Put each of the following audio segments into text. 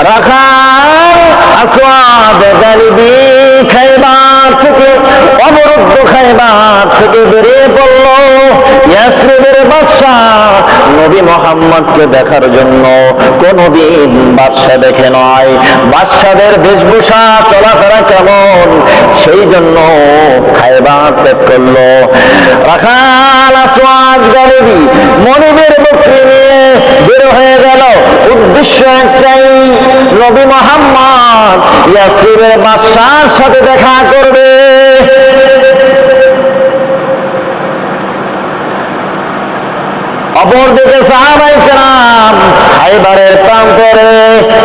রাখাল আসওয়াদ গালিবি খায়বার থেকে, অবরুদ্ধ খায়বার থেকে বেরিয়ে পড়ল ইয়াসরিবের বাদশা নবী মুহাম্মদকে দেখার জন্য। কোনদিন বাদশা দেখে নয়, বাদশাদের বেশভূষা চলাফেরা কেমন, সেই জন্য খায়বার ত্যাগ করলো। রাখাল আসওয়াদ গালিবি মনিবের বকরি নিয়ে বের হয়ে গেল। উদ্দেশ্য একটাই, নবী মুহাম্মদ ইয়াসরিবের বাদশার সাথে দেখা করবে। অপরদিকে সাহাবায়ে কেরাম খায়বারের প্রান্তরে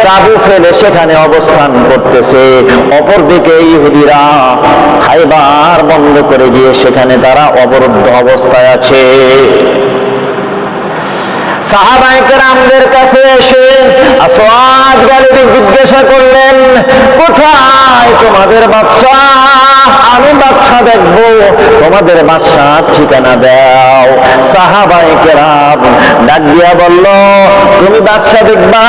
তাঁবু ফেলে সেখানে অবস্থান করতেছে। অপরদিকে ইহুদিরা খায়বার বন্ধ করে দিয়ে সেখানে তারা অবরুদ্ধ অবস্থায় আছে। সাহাবায়ে কেরামদের কাছে এসে আসওয়াদ গালিবি জিজ্ঞাসা করলেন, কোথায় তোমাদের বাদশা? আমি বাদশা দেখব, তোমাদের বাদশার ঠিকানা দাও। সাহাবায়ে কেরাম ডাক দিয়া বলল, তুমি বাদশা দেখবা,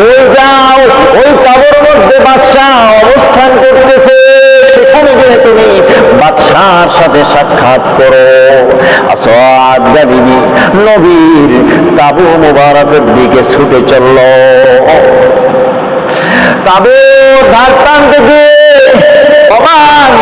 ওই যাও, ওই তাঁবুর মধ্যে বাদশা অবস্থান করতেছে, সেখানে গিয়ে তুমি বাদশার সাথে সাক্ষাৎ করো। আসওয়াদ গালিবি নবীর তাঁবু মুবারকের দিকে ছুটে চলল। তাঁবুর ধার টানতে গিয়ে অবাক